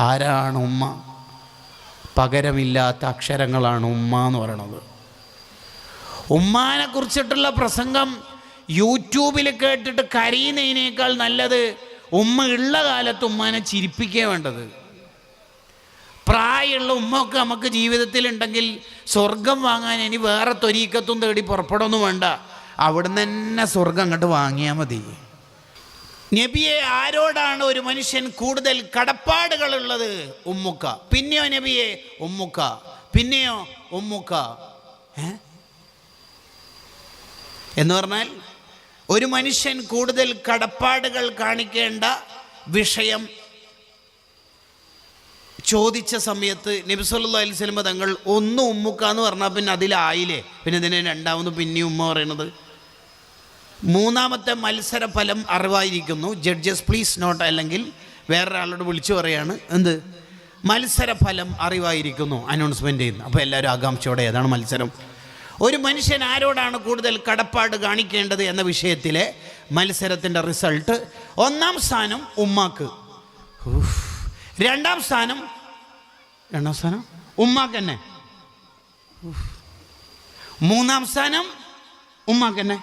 ആരാണ് ഉമ്മ? പകരമില്ലാത്ത അക്ഷരങ്ങളാണ് ഉമ്മ എന്ന് പറയണത്. ഉമ്മാനെ കുറിച്ചിട്ടുള്ള പ്രസംഗം യൂട്യൂബിൽ കേട്ടിട്ട് കരയുന്നതിനേക്കാൾ നല്ലത് ഉമ്മ ഉള്ള കാലത്ത് ഉമ്മാനെ ചിരിപ്പിക്കുക വേണ്ടത്. പ്രായമുള്ള ഉമ്മയൊക്കെ നമുക്ക് ജീവിതത്തിലുണ്ടെങ്കിൽ സ്വർഗം വാങ്ങാൻ ഇനി വേറെ ത്വരീക്കത്തും തേടി പുറപ്പെടൊന്നും വേണ്ട, അവിടുന്ന് തന്നെ സ്വർഗം അങ്ങോട്ട് വാങ്ങിയാൽ മതി. നബിയെ, ആരോടാണ് ഒരു മനുഷ്യൻ കൂടുതൽ കടപ്പാടുകളുള്ളത്? ഉമ്മുക്ക. പിന്നെയോ നബിയെ? ഉമ്മുക്ക. പിന്നെയോ ഉമ്മുക്ക. എന്ന് പറഞ്ഞാൽ ഒരു മനുഷ്യൻ കൂടുതൽ കടപ്പാടുകൾ കാണിക്കേണ്ട വിഷയം ചോദിച്ച സമയത്ത് നബി സല്ലല്ലാഹു അലൈഹി വസല്ലം തങ്ങൾ ഒന്ന് ഉമ്മുക്ക എന്ന് പറഞ്ഞാൽ പിന്നെ അതിലായില്ലേ, പിന്നെ ഇതിനെ രണ്ടാമത് പിന്നെയും ഉമ്മ പറയണത്. മൂന്നാമത്തെ മത്സര ഫലം അറിവായിരിക്കുന്നു. ജഡ്ജസ് പ്ലീസ് നോട്ട്, അല്ലെങ്കിൽ വേറൊരാളോട് വിളിച്ചു പറയാണ് എന്ത് മത്സര ഫലം അറിവായിരിക്കുന്നു, അനൗൺസ്മെൻ്റ് ചെയ്യുന്നു. അപ്പോൾ എല്ലാവരും ആകാംക്ഷയോടെ ഏതാണ് മത്സരം? ഒരു മനുഷ്യൻ ആരോടാണ് കൂടുതൽ കടപ്പാട് കാണിക്കേണ്ടത് എന്ന വിഷയത്തിലെ മത്സരത്തിൻ്റെ റിസൾട്ട്, ഒന്നാം സ്ഥാനം ഉമ്മാക്ക്, രണ്ടാം സ്ഥാനം ഉമ്മാക്ക് തന്നെ, മൂന്നാം സ്ഥാനം ഉമ്മാക്ക് തന്നെ.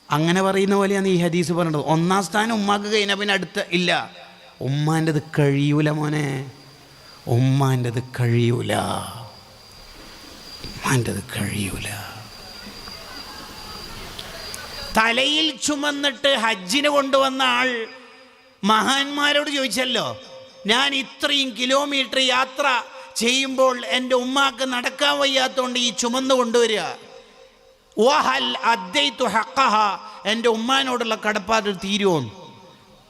അങ്ങനെ പറയുന്ന പോലെയാണ് ഈ ഹദീസ് പറഞ്ഞത്. ഒന്നാം സ്ഥാനം ഉമ്മാക്ക് കഴിഞ്ഞാൽ പിന്നെ അടുത്ത ഇല്ല. ഉമ്മാൻ്റെത് കഴിയൂല മോനെ, ഉമ്മാൻ്റെത് കഴിയൂല, ഉമ്മാൻ്റെത് കഴിയൂല. തലയിൽ ചുമന്നിട്ട് ഹജ്ജിന് കൊണ്ടുവന്ന ആൾ മഹാന്മാരോട് ചോദിച്ചല്ലോ, ഞാൻ ഇത്രയും കിലോമീറ്റർ യാത്ര ചെയ്യുമ്പോൾ എൻ്റെ ഉമ്മാക്ക് നടക്കാൻ വയ്യാത്തതുകൊണ്ട് ഈ ചുമന്ന് കൊണ്ടുവരിക, വഹൽ അദ്ദൈതു ഹഖഹ, എൻ്റെ ഉമ്മാനോടുള്ള കടപ്പാട് തീരുമോ?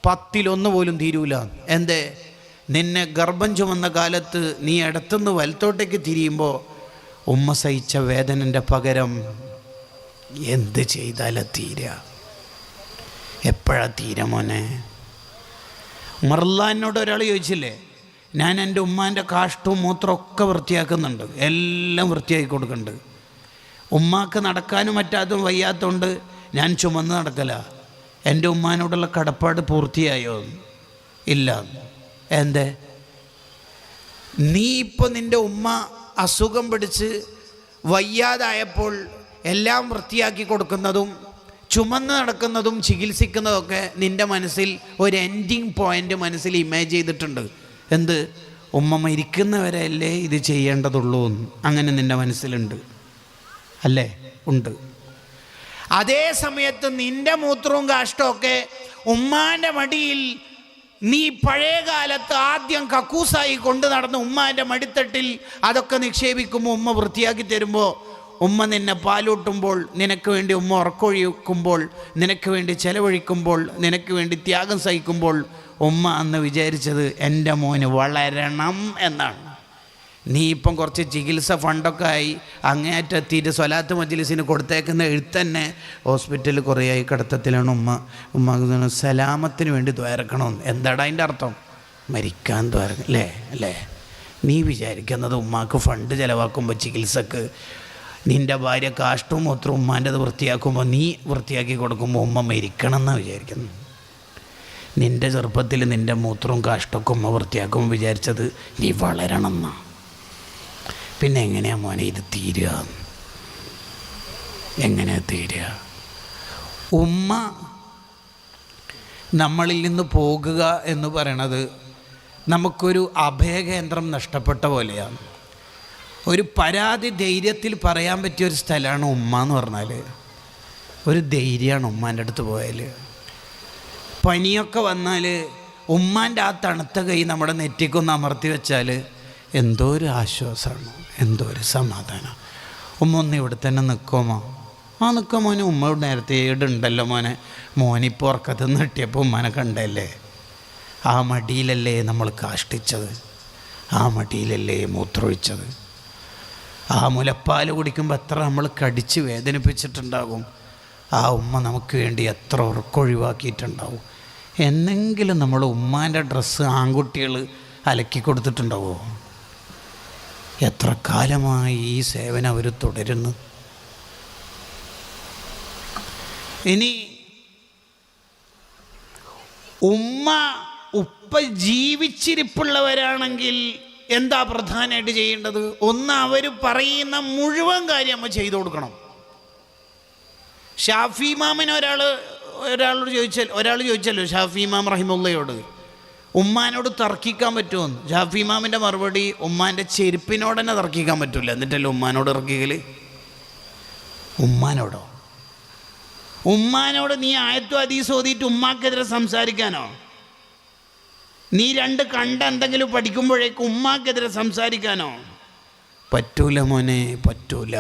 10 പോലും തീരൂല. എന്തേ? നിന്നെ ഗർഭം ചുമന്ന കാലത്ത് നീ ഇടത്തുനിന്ന് വലത്തോട്ടേക്ക് തിരിയുമ്പോൾ ഉമ്മ സഹിച്ച വേദനൻ്റെ പകരം എന്ത് ചെയ്താലും തീരുക. എപ്പോഴാ തീര മോനെ? മർലാനോട് ഒരാൾ ചോദിച്ചില്ലേ, ഞാൻ എൻ്റെ ഉമ്മാൻ്റെ കാഷ്ടവും മൂത്രമൊക്കെ വൃത്തിയാക്കുന്നുണ്ട്, എല്ലാം വൃത്തിയാക്കി കൊടുക്കുന്നുണ്ട്, ഉമ്മാക്ക് നടക്കാനും മറ്റാതും വയ്യാത്തതുകൊണ്ട് ഞാൻ ചുമന്ന് നടക്കല, എൻ്റെ ഉമ്മാനോടുള്ള കടപ്പാട് പൂർത്തിയായോ? ഇല്ല. എന്തേ? നീ ഇപ്പോൾ നിൻ്റെ ഉമ്മ അസുഖം പിടിച്ച് വയ്യാതായപ്പോൾ എല്ലാം വൃത്തിയാക്കി കൊടുക്കുന്നതും ചുമന്ന് നടക്കുന്നതും ചികിത്സിക്കുന്നതൊക്കെ നിൻ്റെ മനസ്സിൽ ഒരു എൻഡിങ് പോയിൻ്റ് മനസ്സിൽ ഇമേജ് ചെയ്തിട്ടുണ്ട്. എന്ത്? ഉമ്മ മരിക്കുന്നവരെ അല്ലേ ഇത് ചെയ്യേണ്ടതുള്ളൂ എന്ന്. അങ്ങനെ നിൻ്റെ മനസ്സിലുണ്ട് അല്ലേ? ഉണ്ട്. അതേ സമയത്ത് നിൻ്റെ മൂത്രവും കാഷ്ടമൊക്കെ ഉമ്മാൻ്റെ മടിയിൽ നീ പഴയ കാലത്ത് ആദ്യം കക്കൂസായി കൊണ്ട് നടന്ന് ഉമ്മാൻ്റെ മടിത്തട്ടിൽ അതൊക്കെ നിക്ഷേപിക്കുമ്പോൾ ഉമ്മ വൃത്തിയാക്കി തരുമ്പോൾ, ഉമ്മ നിന്നെ പാലൂട്ടുമ്പോൾ, നിനക്ക് വേണ്ടി ഉമ്മ ഉറക്കൊഴിക്കുമ്പോൾ, നിനക്ക് വേണ്ടി ചെലവഴിക്കുമ്പോൾ, നിനക്ക് വേണ്ടി ത്യാഗം സഹിക്കുമ്പോൾ ഉമ്മ അന്ന് വിചാരിച്ചത് എൻ്റെ മോന് വളരണം എന്നാണ്. നീ ഇപ്പം കുറച്ച് ചികിത്സ ഫണ്ടൊക്കെ ആയി അങ്ങേയറ്റെത്തിയിട്ട് സ്വലാത്ത് മജ്ലിസിന് കൊടുത്തേക്കുന്ന എഴുത്തന്നെ ഹോസ്പിറ്റലിൽ കുറേ ആയി കിടത്തത്തിലാണ് ഉമ്മ സലാമത്തിന് വേണ്ടി ദ്വാരക്കണമെന്ന്. എന്താടാ അതിൻ്റെ അർത്ഥം? മരിക്കാൻ ദ്വാരക്ക അല്ലേ? നീ വിചാരിക്കുന്നത് ഉമ്മാക്ക് ഫണ്ട് ചിലവാക്കുമ്പോൾ ചികിത്സക്ക് നിൻ്റെ ഭാര്യ കാഷ്ടവും മൂത്രവും ഉമ്മാൻ്റെത് വൃത്തിയാക്കുമ്പോൾ നീ വൃത്തിയാക്കി കൊടുക്കുമ്പോൾ ഉമ്മ മരിക്കണം എന്നാണ് വിചാരിക്കുന്നു. നിൻ്റെ ചെറുപ്പത്തിൽ നിൻ്റെ മൂത്രവും കാഷ്ടമൊക്കെ ഉമ്മ വൃത്തിയാക്കുമ്പോൾ വിചാരിച്ചത് നീ വളരണം എന്നാണ്. പിന്നെ എങ്ങനെയാ മോനെ ഇത് തീരുക? എങ്ങനെയാ തീരുക? ഉമ്മ നമ്മളിൽ നിന്ന് പോകുക എന്ന് പറയണത് നമുക്കൊരു അഭയകേന്ദ്രം നഷ്ടപ്പെട്ട പോലെയാണ്. ഒരു പരാതി ധൈര്യത്തിൽ പറയാൻ പറ്റിയൊരു സ്ഥലമാണ് ഉമ്മ എന്ന് പറഞ്ഞാൽ. ഒരു ധൈര്യമാണ് ഉമ്മാൻ്റെ അടുത്ത് പോയാൽ. പനിയൊക്കെ വന്നാൽ ഉമ്മാൻ്റെ ആ തണുത്ത കൈ നമ്മുടെ നെറ്റിക്കൊന്ന് അമർത്തി വെച്ചാൽ എന്തോ ഒരു ആശ്വാസമാണ്, എന്തോ ഒരു സമാധാനം. ഉമ്മ ഒന്ന് ഇവിടെ തന്നെ നിൽക്കുമോ? ആ നിൽക്കാം മോനെ, ഉമ്മ നേരത്തെ ഈടുണ്ടല്ലോ മോനെ, മോനിപ്പോൾ ഉറക്കത്ത് നിന്ന് കിട്ടിയപ്പോൾ ഉമ്മാനെ കണ്ടല്ലേ, ആ മടിയിലല്ലേ നമ്മൾ കാഷ്ടിച്ചത്, ആ മടിയിലല്ലേ മൂത്രമൊഴിച്ചത്, ആ മുലപ്പാൽ കുടിക്കുമ്പോൾ എത്ര നമ്മൾ കടിച്ച് വേദനിപ്പിച്ചിട്ടുണ്ടാകും, ആ ഉമ്മ നമുക്ക് വേണ്ടി എത്ര ഉറക്കൊഴിവാക്കിയിട്ടുണ്ടാവും. എന്നെങ്കിലും നമ്മൾ ഉമ്മാൻ്റെ ഡ്രസ്സ് ആൺകുട്ടികൾ അലക്കി കൊടുത്തിട്ടുണ്ടാവോ? എത്ര കാലമായി ഈ സേവനം അവർ തുടരുന്നു. ഇനി ഉമ്മ ഉപ്പ ജീവിച്ചിരിപ്പുള്ളവരാണെങ്കിൽ എന്താ പ്രധാനമായിട്ട് ചെയ്യേണ്ടത്? ഒന്ന്, അവർ പറയുന്ന മുഴുവൻ കാര്യം നമ്മൾ ചെയ്തു കൊടുക്കണം. ഷാഫി ഇമാമിനെ ഒരാൾ ചോദിച്ചല്ലോ ഷാഫി ഇമാം റഹിമുള്ളയോട്, ഉമ്മാനോട് തർക്കിക്കാൻ പറ്റുമെന്ന്. ഷാഫി ഇമാമിൻ്റെ മറുപടി, ഉമ്മാൻ്റെ ചെരുപ്പിനോട് തന്നെ തർക്കിക്കാൻ പറ്റില്ല. എന്നിട്ടല്ലേ ഉമ്മാനോട് തർക്കിക്കൽ? ഉമ്മാനോട് നീ ആയത്തു ഹദീസ് ഓതിയിട്ട് ഉമ്മാക്കെതിരെ സംസാരിക്കാനോ? നീ രണ്ട് കണ്ട എന്തെങ്കിലും പഠിക്കുമ്പോഴേക്കും ഉമ്മാക്കെതിരെ സംസാരിക്കാനോ? പറ്റൂല മോനെ, പറ്റൂല.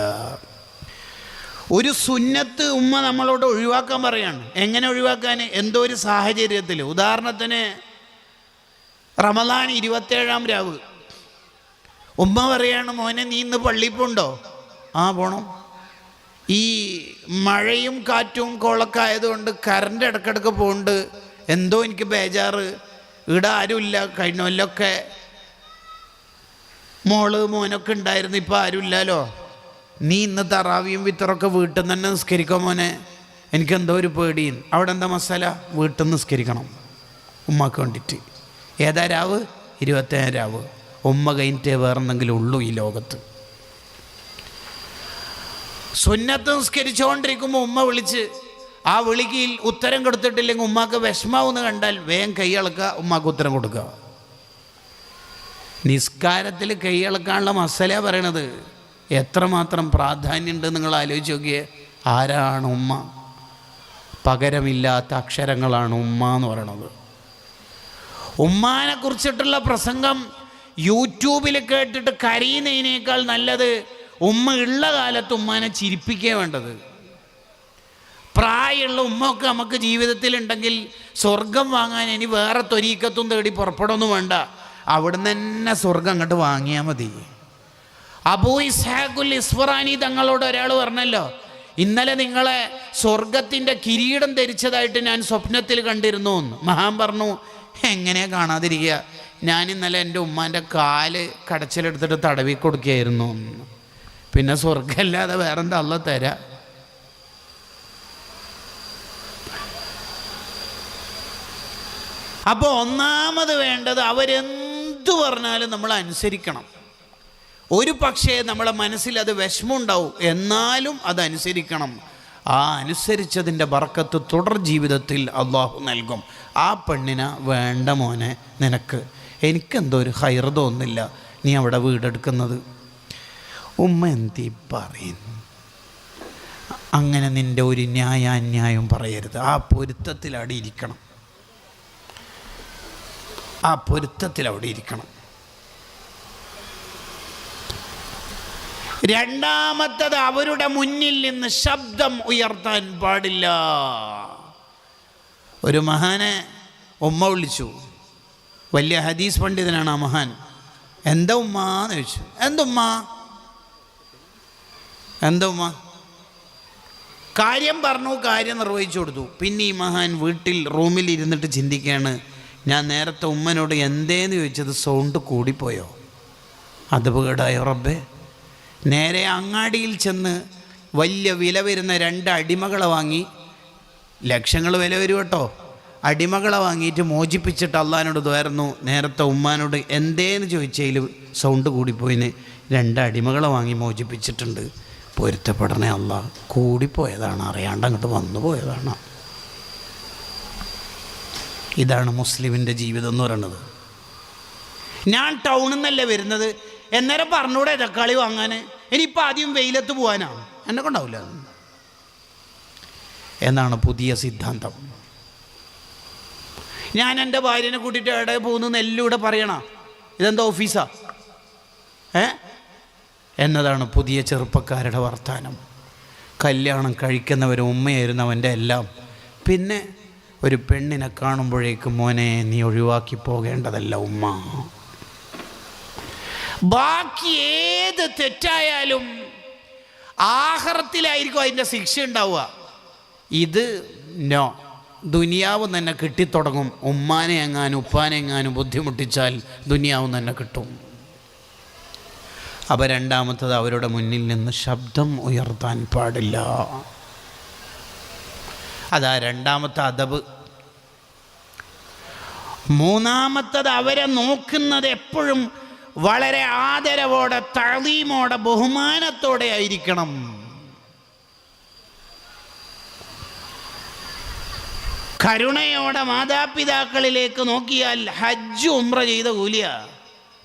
ഒരു സുന്നത്ത് ഉമ്മ നമ്മളോട് ഒഴിവാക്കാൻ പറയാണ്. എങ്ങനെ ഒഴിവാക്കാൻ? എന്തോ ഒരു സാഹചര്യത്തിൽ. ഉദാഹരണത്തിന് റമദാൻ 27-ാം രാവ് ഉമ്മ പറയാണ്, മോനെ നീ ഇന്ന് പള്ളിയിൽ പോണ്ടോ? ആ പോണം. ഈ മഴയും കാറ്റും കോളക്കായതുകൊണ്ട് കറണ്ട് ഇടക്കിടക്ക് പോകുന്നുണ്ട്, എന്തോ എനിക്ക് ബേജാറ്, ഇവിടെ ആരുമില്ല. കഴിഞ്ഞ കൊല്ലമൊക്കെ മോനൊക്കെ ഉണ്ടായിരുന്നു, ഇപ്പം ആരുമില്ലല്ലോ. നീ ഇന്ന് തറാവിയും വിത്തറൊക്കെ വീട്ടിൽ നിന്ന് തന്നെ നിസ്കരിക്കാം മോനെ, എനിക്കെന്തോ ഒരു പേടിയും. അവിടെ എന്താ മസാല? വീട്ടിൽ നിന്ന് നിസ്കരിക്കണം ഉമ്മക്ക് വേണ്ടിയിട്ട്. ഏതാ രാവ്? 27 രാവ്. ഉമ്മ കഴിഞ്ഞിട്ടേ വേറെന്തെങ്കിലും ഉള്ളൂ ഈ ലോകത്ത്. സുന്നത്ത് നിസ്കരിച്ചുകൊണ്ടിരിക്കുമ്പോൾ ഉമ്മ വിളിച്ച് ആ വിളിക്ക് ഉത്തരം കൊടുത്തിട്ടില്ലെങ്കിൽ ഉമ്മാക്ക് വിഷമാവെന്ന് കണ്ടാൽ വേഗം കൈയളക്കുക, ഉമ്മാക്ക് ഉത്തരം കൊടുക്കുക. നിസ്കാരത്തിൽ കൈയളക്കാനുള്ള മസല പറയണത് എത്രമാത്രം പ്രാധാന്യമുണ്ട് നിങ്ങൾ ആലോചിച്ച് നോക്കിയേ. ആരാണ് ഉമ്മ? പകരമില്ലാത്ത അക്ഷരങ്ങളാണ് ഉമ്മ എന്ന് പറയണത്. ഉമ്മാനെ കുറിച്ചിട്ടുള്ള പ്രസംഗം യൂട്യൂബിൽ കേട്ടിട്ട് കരയുന്നതിനേക്കാൾ നല്ലത് ഉമ്മ ഉള്ള കാലത്ത് ഉമ്മാനെ ചിരിപ്പിക്കുക വേണ്ടത്. പ്രായമുള്ള ഉമ്മയൊക്കെ നമുക്ക് ജീവിതത്തിലുണ്ടെങ്കിൽ സ്വർഗം വാങ്ങാൻ ഇനി വേറെ ത്വരീക്കത്തും തേടി പുറപ്പെടൊന്നും വേണ്ട, അവിടുന്ന് തന്നെ സ്വർഗം അങ്ങോട്ട് വാങ്ങിയാൽ മതി. അബൂ ഇസ്ഹാഖുൽ ഇസ്ഫറാനി തങ്ങളോട് ഒരാൾ പറഞ്ഞല്ലോ, ഇന്നലെ നിങ്ങളെ സ്വർഗത്തിൻ്റെ കിരീടം ധരിച്ചതായിട്ട് ഞാൻ സ്വപ്നത്തിൽ കണ്ടിരുന്നു എന്ന്. മഹാൻ പറഞ്ഞു, എങ്ങനെ കാണാതിരിക്കുക, ഞാൻ ഇന്നലെ എൻ്റെ ഉമ്മാൻ്റെ കാല് കടച്ചിലെടുത്തിട്ട് തടവി കൊടുക്കുകയായിരുന്നു. പിന്നെ സ്വർഗമല്ലാതെ വേറെന്താ അള്ള തരാ? അപ്പോൾ ഒന്നാമത് വേണ്ടത് അവരെന്തു പറഞ്ഞാലും നമ്മൾ അനുസരിക്കണം. ഒരു പക്ഷേ നമ്മളെ മനസ്സിൽ അത് വിഷമമുണ്ടാവും, എന്നാലും അതനുസരിക്കണം. ആ അനുസരിച്ചതിൻ്റെ ബർക്കത്ത് തുടർ ജീവിതത്തിൽ അള്ളാഹു നൽകും. ആ പെണ്ണിനെ വേണ്ട മോനെ, നിനക്ക് എനിക്കെന്തോ ഒരു ഹൈർ തോന്നുന്നില്ല നീ അവിടെ വീടെടുക്കുന്നത്. ഉമ്മ എന്തി പറയുന്നു? അങ്ങനെ നിൻ്റെ ഒരു ന്യായാന്യായം പറയരുത്. ആ പൊരുത്തത്തിൽ അവിടെ ഇരിക്കണം, ആ പൊരുത്തത്തിൽ അവിടെ ഇരിക്കണം. രണ്ടാമത്തത്, അവരുടെ മുന്നിൽ നിന്ന് ശബ്ദം ഉയർത്താൻ പാടില്ല. ഒരു മഹാനെ ഉമ്മ വിളിച്ചു, വലിയ ഹദീസ് പണ്ഡിതനാണ് ആ മഹാൻ. എന്താ ഉമ്മ എന്ന് ചോദിച്ചു. എന്താ ഉമ്മ? കാര്യം പറഞ്ഞു, കാര്യം നിർവഹിച്ചു കൊടുത്തു. പിന്നെ ഈ മഹാൻ വീട്ടിൽ റൂമിൽ ഇരുന്നിട്ട് ചിന്തിക്കുകയാണ്, ഞാൻ നേരത്തെ ഉമ്മനോട് എന്തേന്ന് ചോദിച്ചത് സൗണ്ട് കൂടിപ്പോയോ? അത് അപകടമായോ റബ്ബേ? നേരെ അങ്ങാടിയിൽ ചെന്ന് വലിയ വില വരുന്ന 2 അടിമകളെ വാങ്ങി, ലക്ഷങ്ങൾ വില വരും കേട്ടോ, അടിമകളെ വാങ്ങിയിട്ട് മോചിപ്പിച്ചിട്ട് അള്ളാഹിനോട് ദ്വാരുന്നു, നേരത്തെ ഉമ്മാനോട് എന്തേന്ന് ചോദിച്ചതിൽ സൗണ്ട് കൂടിപ്പോയിന് 2 അടിമകളെ വാങ്ങി മോചിപ്പിച്ചിട്ടുണ്ട്. പൊരുത്തപ്പെടണേ അള്ളാഹ്, കൂടിപ്പോയതാണ്, അറിയാണ്ട് അങ്ങോട്ട് വന്നു പോയതാണ്. ഇതാണ് മുസ്ലിമിൻ്റെ ജീവിതം എന്ന് പറയുന്നത്. ഞാൻ ടൗണിൽ നിന്നല്ലേ വരുന്നത്, എന്നേരം പറഞ്ഞൂടെ തക്കാളി വാങ്ങാൻ, ഇനിയിപ്പോൾ ആദ്യം വെയിലത്ത് പോകാനാണ്, എന്നെ കൊണ്ടാവില്ല എന്നാണ് പുതിയ സിദ്ധാന്തം. ഞാൻ എൻ്റെ ഭാര്യനെ കൂട്ടിയിട്ട് എവിടെ പോകുന്നു എല്ലാം ഇവിടെ പറയണം, ഇതെന്താ ഓഫീസാ എന്നതാണ് പുതിയ ചെറുപ്പക്കാരുടെ വർത്താനം. കല്യാണം കഴിക്കുന്നവർ ഉമ്മയായിരുന്നു അവൻ്റെ എല്ലാം. പിന്നെ ഒരു പെണ്ണിനെ കാണുമ്പോഴേക്കും മോനെ നീ ഒഴിവാക്കി പോകേണ്ടതല്ല ഉമ്മ. ബാക്കി ഏത് തെറ്റായാലും ആഖിറത്തിലായിരിക്കും അതിൻ്റെ ശിക്ഷ ഉണ്ടാവുക. ഇത് നോ, ദുനിയാവ് തന്നെ കിട്ടിത്തുടങ്ങും. ഉമ്മാനെ എങ്ങാനും ഉപ്പാനെ എങ്ങാനും ബുദ്ധിമുട്ടിച്ചാൽ ദുനിയാവ് തന്നെ കിട്ടും. അപ്പോൾ രണ്ടാമത്തത്, അവരുടെ മുന്നിൽ നിന്ന് ശബ്ദം ഉയർത്താൻ പാടില്ല. അതാ രണ്ടാമത്തെ അദബ്. മൂന്നാമത്തത്, അവരെ നോക്കുന്നത് എപ്പോഴും വളരെ ആദരവോടെ, തഅ്ലീമോടെ, ബഹുമാനത്തോടെ ആയിരിക്കണം. കരുണയോടെ മാതാപിതാക്കളിലേക്ക് നോക്കിയാൽ ഹജ്ജ് ഉംറ ചെയ്ത കൂലിയ.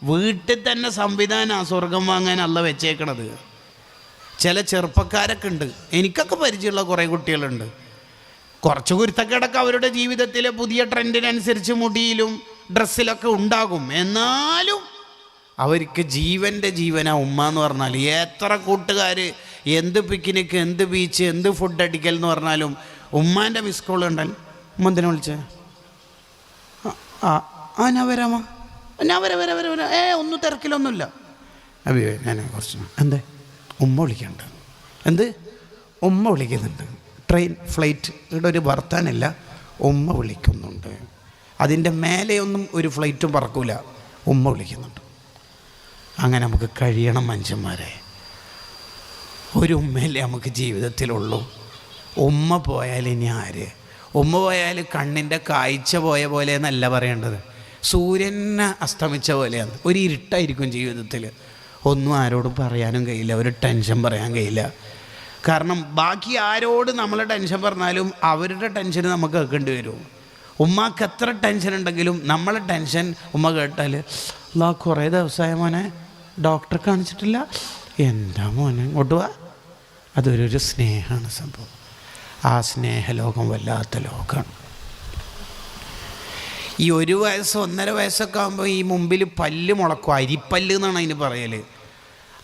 വീട്ടിൽ തന്നെ സംവിധാനം സ്വർഗം വാങ്ങാൻ അള്ള വെച്ചേക്കണത്. ചില ചെറുപ്പക്കാരൊക്കെ ഉണ്ട്, എനിക്കൊക്കെ പരിചയമുള്ള കുറേ കുട്ടികളുണ്ട്. കുറച്ച് കുരുത്തക്കേടൊക്കെ അവരുടെ ജീവിതത്തിലെ പുതിയ ട്രെൻഡിനനുസരിച്ച് മുടിയിലും ഡ്രസ്സിലൊക്കെ ഉണ്ടാകും. എന്നാലും അവർക്ക് ജീവൻ്റെ ജീവനാ ഉമ്മ എന്ന് പറഞ്ഞാൽ. എത്ര കൂട്ടുകാർ എന്ത് പിക്നിക്ക്, എന്ത് ബീച്ച്, എന്ത് ഫുഡ് അടിക്കൽ എന്ന് പറഞ്ഞാലും ഉമ്മാൻ്റെ മിസ് കോൾ ഉണ്ടല്ലോ, ഉമ്മ എന്തിനാ വിളിച്ചേ? ഞാൻ വരാമോ, ഞാൻ വരാം. ഒന്നും തിരക്കിലൊന്നുമില്ല അയ്യോ, ഞാൻ കുറച്ച് എന്തേ ഉമ്മ വിളിക്കണ്ട. എന്ത് ഉമ്മ വിളിക്കുന്നുണ്ട്? ട്രെയിൻ, ഫ്ലൈറ്റ്, ഇവിടെ ഒരു വർത്താനില്ല, ഉമ്മ വിളിക്കുന്നുണ്ട്. അതിൻ്റെ മേലെയൊന്നും ഒരു ഫ്ലൈറ്റും പറക്കൂല, ഉമ്മ വിളിക്കുന്നുണ്ട്. അങ്ങനെ നമുക്ക് കഴിയണം മനുഷ്യന്മാരെ. ഒരു ഉമ്മയല്ലേ നമുക്ക് ജീവിതത്തിലുള്ളൂ. ഉമ്മ പോയാൽ ഇനി ആര്? ഉമ്മ പോയാൽ കണ്ണിൻ്റെ കാഴ്ച പോയ പോലെ എന്നല്ല പറയേണ്ടത്, സൂര്യനെ അസ്തമിച്ച പോലെയാണ്. ഒരു ഇരുട്ടായിരിക്കും ജീവിതത്തിൽ. ഒന്നും ആരോടും പറയാനും കഴിയില്ല, ഒരു ടെൻഷൻ പറയാൻ കഴിയില്ല. കാരണം ബാക്കി ആരോട് നമ്മൾ ടെൻഷൻ പറഞ്ഞാലും അവരുടെ ടെൻഷൻ നമുക്ക് കേൾക്കേണ്ടി വരും. ഉമ്മാക്ക് എത്ര ടെൻഷൻ ഉണ്ടെങ്കിലും നമ്മളെ ടെൻഷൻ ഉമ്മ കേട്ടാൽ, അല്ലാ കുറേ ദിവസമായ മോനെ ഡോക്ടറെ കാണിച്ചിട്ടില്ല, എന്താ മോനെ ഇങ്ങോട്ട് വാ. അതൊരു സ്നേഹമാണ് സംഭവം. ആ സ്നേഹലോകം വല്ലാത്ത ലോകമാണ്. ഈ 1 വയസ്സ് 1.5 വയസ്സൊക്കെ ആകുമ്പോൾ ഈ മുമ്പിൽ പല്ല് മുളക്കും, അരിപ്പല്ല് എന്നാണ് അതിന് പറയൽ.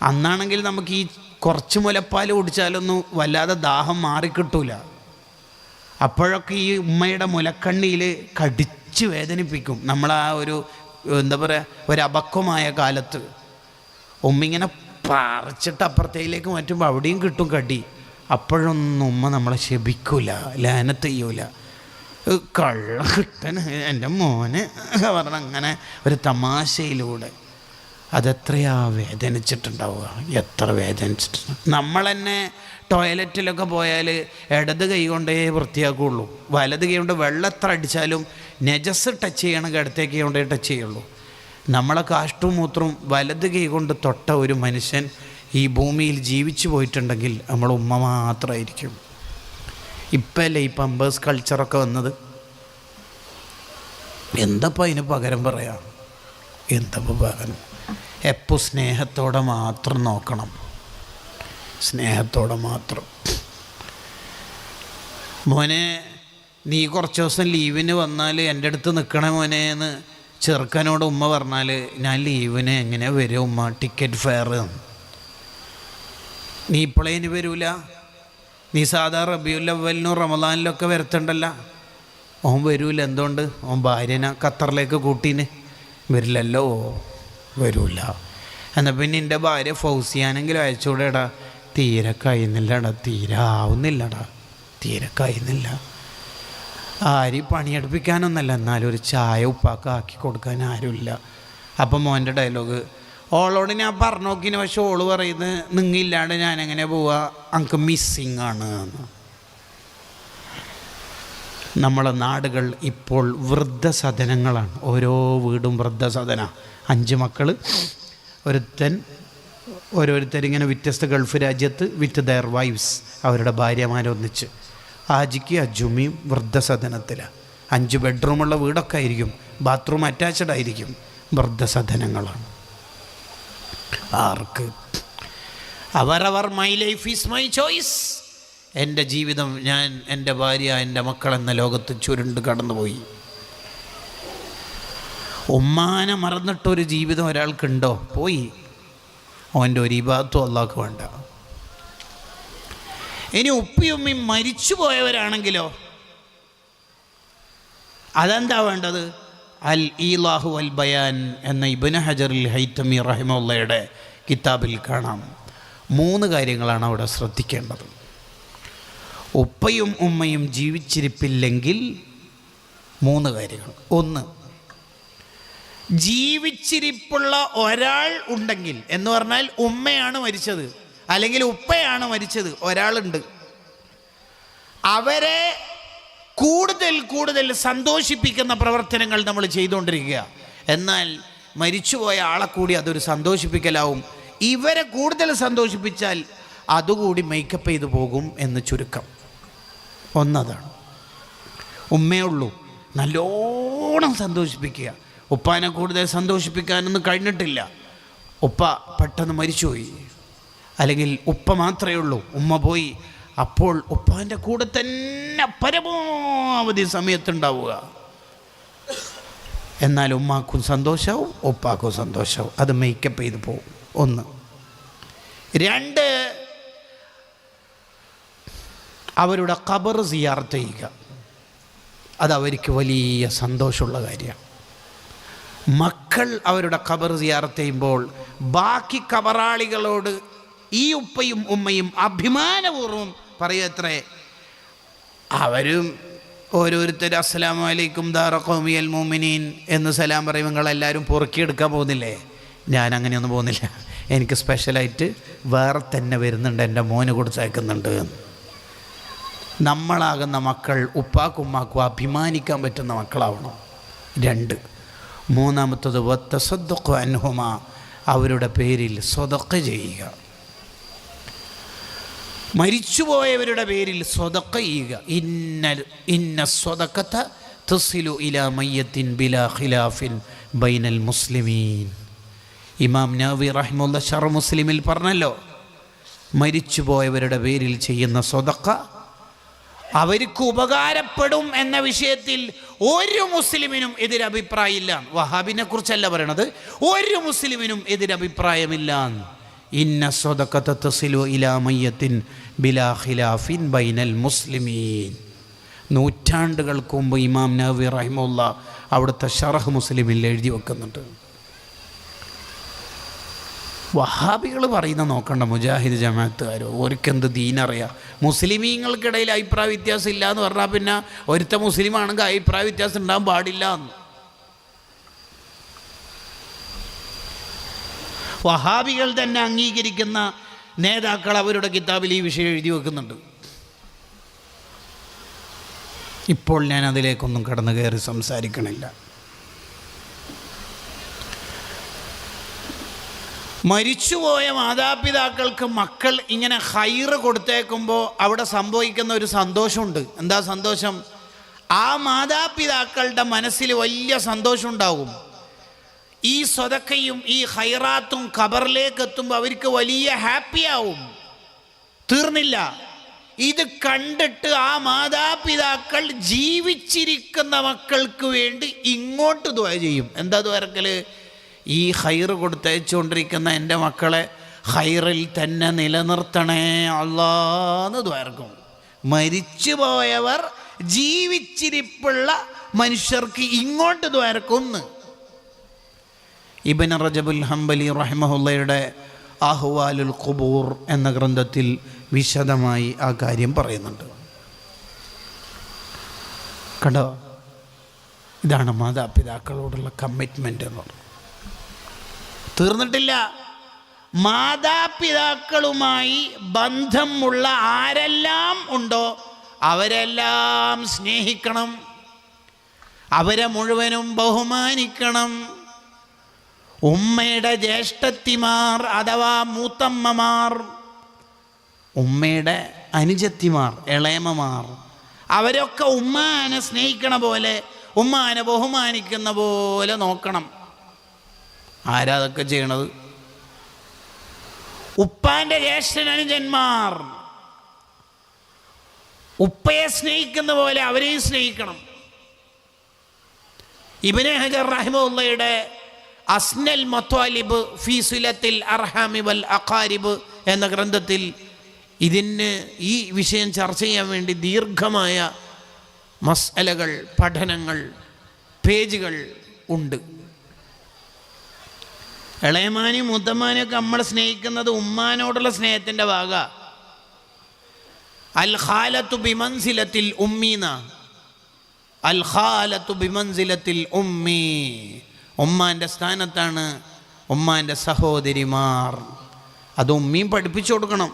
അന്നാണെങ്കിൽ നമുക്ക് ഈ കുറച്ച് മുലപ്പാൽ കുടിച്ചാലൊന്നും വല്ലാതെ ദാഹം മാറിക്കിട്ടൂല. അപ്പോഴൊക്കെ ഈ ഉമ്മയുടെ മുലക്കണ്ണിയിൽ കടിച്ച് വേദനിപ്പിക്കും. നമ്മളാ ഒരു എന്താ പറയുക, ഒരബക്കമായ കാലത്ത് ഉമ്മിങ്ങനെ പറിച്ചിട്ട് അപ്പുറത്തേക്ക് മാറ്റുമ്പോൾ അവിടെയും കിട്ടും കടി. അപ്പോഴൊന്നും ഉമ്മ നമ്മളെ ശപിക്കൂല, ലാനത്ത് ചെയ്യൂല. കള്ള കിട്ടൻ എൻ്റെ മോന് പറഞ്ഞ അങ്ങനെ ഒരു തമാശയിലൂടെ അതെത്രയാ വേദനിച്ചിട്ടുണ്ടാവുക, എത്ര വേദനിച്ചിട്ടുണ്ട്. നമ്മൾ തന്നെ ടോയ്ലറ്റിലൊക്കെ പോയാൽ ഇടത് കൈ കൊണ്ടേ വൃത്തിയാക്കുകയുള്ളൂ. വലത് കൈ കൊണ്ട് വെള്ളം എത്ര അടിച്ചാലും നജസ് ടച്ച് ചെയ്യണമെങ്കിൽ ഇടത്തേക്ക് കൈ കൊണ്ടേ ടച്ച് ചെയ്യുള്ളൂ. നമ്മളെ കാഷ്ടവും മൂത്രവും വലത് കൈ കൊണ്ട് തൊട്ട ഒരു മനുഷ്യൻ ഈ ഭൂമിയിൽ ജീവിച്ചു പോയിട്ടുണ്ടെങ്കിൽ നമ്മൾ ഉമ്മ മാത്രമായിരിക്കും. ഇപ്പം അല്ലേ ഈ പമ്പേഴ്സ് കൾച്ചറൊക്കെ വന്നത്. എന്തപ്പോൾ അതിന് പകരം പറയാം? എന്തപ്പോൾ പകരം? എപ്പോൾ സ്നേഹത്തോടെ മാത്രം നോക്കണം, സ്നേഹത്തോടെ മാത്രം. മോനെ നീ കുറച്ച് ദിവസം ലീവിന് വന്നാൽ എൻ്റെ അടുത്ത് നിൽക്കണേ മോനെ എന്ന് ചെറുക്കനോട് ഉമ്മ പറഞ്ഞാൽ, ഞാൻ ലീവിന് എങ്ങനെ വരും ഉമ്മ, ടിക്കറ്റ് ഫെയർ. നീ ഇപ്പോഴേന് വരൂല, നീ സാധാ റബീഉൽ അവ്വലിനും റമദാനിലൊക്കെ വരത്തുണ്ടല്ല. ഓൻ വരൂല. എന്തുകൊണ്ട്? ഓൻ ഭാര്യനെ ഖത്തറിലേക്ക് കൂട്ടീന്. വരില്ലല്ലോ, വരൂല. എന്നാൽ പിന്നെ എൻ്റെ ഭാര്യ ഫൗസിയാനെങ്കിലും അയച്ചുകൂടെടാ. തീരെ കഴിയുന്നില്ലടാ, തീരെ ആവുന്നില്ലടാ, തീരെ കഴിയുന്നില്ല. ആരും പണിയെടുപ്പിക്കാനൊന്നല്ല, എന്നാലും ഒരു ചായ ഉപ്പാക്ക് ആക്കി കൊടുക്കാൻ ആരുമില്ല. അപ്പം മോൻ്റെ ഡയലോഗ്, ഓളോട് ഞാൻ പറഞ്ഞു നോക്കിന്, പക്ഷെ ഓള് പറയുന്നത് നിങ്ങില്ലാണ്ട് ഞാനെങ്ങനെ പോവാ, അങ്ക് മിസ്സിങ് ആണ് എന്ന്. നമ്മളെ നാടുകൾ ഇപ്പോൾ വൃദ്ധസദനങ്ങളാണ്. ഓരോ വീടും വൃദ്ധസദന. 5 മക്കൾ, ഓരോരുത്തരിങ്ങനെ വ്യത്യസ്ത ഗൾഫ് രാജ്യത്ത് വിത്ത് ദെയർ വൈഫ്സ്, അവരുടെ ഭാര്യമാരൊന്നിച്ച് ആജിക്ക് അജുമിയും വൃദ്ധസദനത്തിലാണ്. 5 ബെഡ്റൂമുള്ള വീടൊക്കെ ആയിരിക്കും, ബാത്റൂം അറ്റാച്ച്ഡ് ആയിരിക്കും. വൃദ്ധസദനങ്ങളാണ്. ആർക്ക്? അവരവർ my life is my choice. എൻ്റെ ജീവിതം, ഞാൻ, എൻ്റെ ഭാര്യ, എൻ്റെ മക്കൾ എന്ന ലോകത്ത് ചുരുണ്ട് കടന്നുപോയി. ഉമ്മാനെ മറന്നിട്ടൊരു ജീവിതം ഒരാൾക്കുണ്ടോ? പോയി. അവൻ്റെ ഒരു ഇബാദത്തും അല്ലാഹ്ക്ക് വേണ്ട. ഇനി ഉപ്പിയുമ്മയും മരിച്ചു പോയവരാണെങ്കിലോ അതെന്താ വേണ്ടത്? അൽ ഈലാഹു അൽ ബയാൻ എന്ന ഇബ്നു ഹജറുൽ ഹൈതമി റഹിമഹുള്ളയുടെ കിതാബിൽ കാണാം. 3 കാര്യങ്ങളാണ് അവിടെ ശ്രദ്ധിക്കേണ്ടത്. ഉപ്പയും ഉമ്മയും ജീവിച്ചിരിപ്പില്ലെങ്കിൽ 3 കാര്യങ്ങൾ. 1, ജീവിച്ചിരിപ്പുള്ള ഒരാൾ ഉണ്ടെങ്കിൽ, എന്ന് പറഞ്ഞാൽ ഉമ്മയാണ് മരിച്ചത് അല്ലെങ്കിൽ ഉപ്പയാണ് മരിച്ചത്, ഒരാളുണ്ട്, അവരെ കൂടുതൽ കൂടുതൽ സന്തോഷിപ്പിക്കുന്ന പ്രവർത്തനങ്ങൾ നമ്മൾ ചെയ്തുകൊണ്ടിരിക്കുക. എന്നാൽ മരിച്ചുപോയ ആളെ കൂടി അതൊരു സന്തോഷിപ്പിക്കലാവും. ഇവരെ കൂടുതൽ സന്തോഷിപ്പിച്ചാൽ അതുകൂടി മേക്കപ്പ് ചെയ്തു പോകും എന്ന് ചുരുക്കം. ഒന്നതാണ്. ഉമ്മയുള്ളൂ, നല്ലോണം സന്തോഷിപ്പിക്കുക. ഉപ്പാനെ കൂടുതൽ സന്തോഷിപ്പിക്കാനൊന്നും കഴിഞ്ഞിട്ടില്ല, ഉപ്പ പെട്ടെന്ന് മരിച്ചുപോയി, അല്ലെങ്കിൽ ഉപ്പ മാത്രമേ ഉള്ളൂ, ഉമ്മ പോയി, അപ്പോൾ ഉപ്പാൻ്റെ കൂടെ തന്നെ പരമാവധി സമയത്തുണ്ടാവുക. എന്നാൽ ഉമ്മാക്കും സന്തോഷവും ഉപ്പാക്കും സന്തോഷവും. അത് മേക്കപ്പ് ചെയ്ത് പോകും. ഒന്ന്. രണ്ട്, അവരുടെ ഖബർ സിയാറത്ത് ചെയ്യുക. അതവർക്ക് വലിയ സന്തോഷമുള്ള കാര്യമാണ്. മക്കൾ അവരുടെ ഖബർ സിയാറത്ത് ചെയ്യുമ്പോൾ ബാക്കി ഖബറാളികളോട് ഈ ഉപ്പയും ഉമ്മയും അഭിമാനപൂർവ്വം പറയത്രേ, അവരും ഓരോരുത്തർ അസ്സലാമു അലൈക്കും ദാറ ഖൗമിയൽ മുഅ്മിനീൻ എന്ന് സലാം പറയുമ്പോൾ നിങ്ങളെല്ലാവരും പൊറുക്കിയെടുക്കാൻ പോകുന്നില്ലേ? ഞാൻ അങ്ങനെയൊന്നും പോകുന്നില്ല, എനിക്ക് സ്പെഷ്യലായിട്ട് വേറെ തന്നെ വരുന്നുണ്ട്, എൻ്റെ മോന് കൊടുത്തയക്കുന്നുണ്ട്. നമ്മളാകുന്ന മക്കൾ ഉപ്പാക്കും ഉമ്മാക്കും അഭിമാനിക്കാൻ പറ്റുന്ന മക്കളാവണം. രണ്ട്. മൂന്നാമത്തത് വത്തസദ്ദഖു അൻഹുമാ, അവരുടെ പേരിൽ സ്വതക്ക ചെയ്യുക. മരിച്ചുപോയവരുടെ പേരിൽ സ്വതക്ക ചെയ്യുക. ഇന്ന സ്വതക്കത തസിലു ഇലാ മയ്യത്തിൻ ബിലാ ഖിലാഫിൻ ബൈനൽ മുസ്ലിമീൻ. ഇമാം നവവി റഹിമഹുല്ലാഹ് ശർഹ് മുസ്ലിമിൽ പറഞ്ഞല്ലോ, മരിച്ചുപോയവരുടെ പേരിൽ ചെയ്യുന്ന സ്വതക്ക അവർക്ക് ഉപകാരപ്പെടും എന്ന വിഷയത്തിൽ ഒരു മുസ്ലിമിനും എതിരഭിപ്രായമില്ല. വഹാബിനെ കുറിച്ചല്ല പറയണത്, ഒരു മുസ്ലിമിനും എതിരഭിപ്രായമില്ല. ഇന്ന സ്വതക്കത തസിലു ഇലാ മയ്യത്തിൻ ബിലാ ഖിലാഫിൻ ബൈനൽ മുസ്ലിമീൻ. നൂറ്റാണ്ടുകൾക്ക് മുമ്പ് ഇമാം നവവി റഹിമഹുല്ലാഹ് അവിടുത്തെ ശർഹ് മുസ്ലിമിൽ എഴുതി വെക്കുന്നുണ്ട്. വഹാബികൾ പറയുന്ന നോക്കണ്ട, മുജാഹിദ് ജമാഅത്തുകാരോ ഓർക്കെന്ത് ദീനറിയാം. മുസ്ലിമീങ്ങൾക്കിടയിൽ അഭിപ്രായ വ്യത്യാസം ഇല്ല എന്ന് പറഞ്ഞാൽ പിന്നെ ഒരുത്ത മുസ്ലിം ആണെങ്കിൽ അഭിപ്രായ വ്യത്യാസം ഉണ്ടാകാൻ പാടില്ല എന്ന്. വഹാബികൾ തന്നെ അംഗീകരിക്കുന്ന നേതാക്കൾ അവരുടെ കിതാബിൽ ഈ വിഷയം എഴുതി വെക്കുന്നുണ്ട്. ഇപ്പോൾ ഞാൻ അതിലേക്കൊന്നും കടന്നു കയറി സംസാരിക്കണില്ല. മരിച്ചുപോയ മാതാപിതാക്കൾക്ക് മക്കൾ ഇങ്ങനെ ഖൈറ് കൊടുത്തേക്കുമ്പോൾ അവിടെ സംഭവിക്കുന്ന ഒരു സന്തോഷമുണ്ട്. എന്താ സന്തോഷം? ആ മാതാപിതാക്കളുടെ മനസ്സിൽ വലിയ സന്തോഷം ഉണ്ടാകും. ഈ സ്വതക്കയും ഈ ഖൈറാത്തും ഖബറിലേക്ക് എത്തുമ്പോൾ അവർക്ക് വലിയ ഹാപ്പിയാവും. തീർന്നില്ല, ഇത് കണ്ടിട്ട് ആ മാതാപിതാക്കൾ ജീവിച്ചിരിക്കുന്ന മക്കൾക്ക് വേണ്ടി ഇങ്ങോട്ട് ദുആ ചെയ്യും. എന്താ ദുആക്കല്? ഈ ഖൈറ് കൊടുത്തയച്ചുകൊണ്ടിരിക്കുന്ന എൻ്റെ മക്കളെ ഖൈറിൽ തന്നെ നിലനിർത്തണേ അല്ലാന്ന് ദ്വാർക്കും. മരിച്ചു പോയവർ ജീവിച്ചിരിപ്പുള്ള മനുഷ്യർക്ക് ഇങ്ങോട്ട് ദ്വാർക്കുന്ന്. ഇബ്നു റജബുൽ ഹംബലി റഹിമഹുള്ളയുടെ അഹ്വാലുൽ ഖുബൂർ എന്ന ഗ്രന്ഥത്തിൽ വിശദമായി ആ കാര്യം പറയുന്നുണ്ട്. കണ്ടോ, ഇതാണ് മാതാപിതാക്കളോടുള്ള കമ്മിറ്റ്മെൻ്റ് എന്ന് പറയുന്നത്. തീർന്നിട്ടില്ല. മാതാപിതാക്കളുമായി ബന്ധമുള്ള ആരെല്ലാം ഉണ്ടോ അവരെല്ലാം സ്നേഹിക്കണം, അവരെ മുഴുവനും ബഹുമാനിക്കണം. ഉമ്മയുടെ ജ്യേഷ്ഠത്തിമാർ അഥവാ മൂത്തമ്മമാർ, ഉമ്മയുടെ അനുജത്തിമാർ, ഇളയമമാർ, അവരൊക്കെ ഉമ്മാനെ സ്നേഹിക്കണ പോലെ, ഉമ്മാനെ ബഹുമാനിക്കുന്ന പോലെ നോക്കണം. ആരാ അതൊക്കെ ചെയ്യണത്? ഉപ്പാന്റെ ജ്യേഷ്ഠനുജന്മാർ ഉപ്പയെ സ്നേഹിക്കുന്ന പോലെ അവരെയും സ്നേഹിക്കണം. ഇബ്നു ഹജർ റഹിമഹുള്ളയുടെ അസ്നൽ മത്വാലിബ് ഫീ സിലത്തിൽ അർഹാമി വൽ അഖാരിബ് എന്ന ഗ്രന്ഥത്തിൽ ഇതിന് ഈ വിഷയം ചർച്ച ചെയ്യാൻ വേണ്ടി ദീർഘമായ മസ്അലകൾ, പഠനങ്ങൾ, പേജുകൾ ഉണ്ട്. ഇളയമാനും മുത്തമ്മാനെയൊക്കെ നമ്മൾ സ്നേഹിക്കുന്നത് ഉമ്മാനോടുള്ള സ്നേഹത്തിൻ്റെ ഭാഗ. അൽ ഖാലത്തു ബിമൻസിലത്തിൽ ഉമ്മീന, അൽ ഖാലത്തു ബിമൻസിലത്തിൽ ഉമ്മി, ഉമ്മാൻ്റെ സ്ഥാനത്താണ് ഉമ്മാൻ്റെ സഹോദരിമാർ. അത് ഉമ്മയും പഠിപ്പിച്ചു കൊടുക്കണം.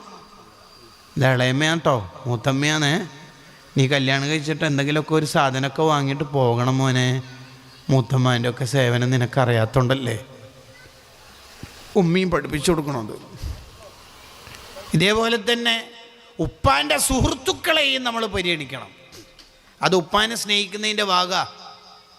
ഇത് ഇളയമ്മയാട്ടോ മൂത്തമ്മയാണേ, നീ കല്യാണം കഴിച്ചിട്ട് എന്തെങ്കിലുമൊക്കെ ഒരു സാധനമൊക്കെ വാങ്ങിയിട്ട് പോകണം മോനെ. മൂത്തമ്മാൻ്റെ ഒക്കെ സേവനം നിനക്കറിയാത്തോണ്ടല്ലേ ഉമ്മയും പഠിപ്പിച്ചു കൊടുക്കണത്. ഇതേപോലെ തന്നെ ഉപ്പാൻ്റെ സുഹൃത്തുക്കളെയും നമ്മൾ പരിഗണിക്കണം. അത് ഉപ്പാനെ സ്നേഹിക്കുന്നതിൻ്റെ ഭാഗമാണ്.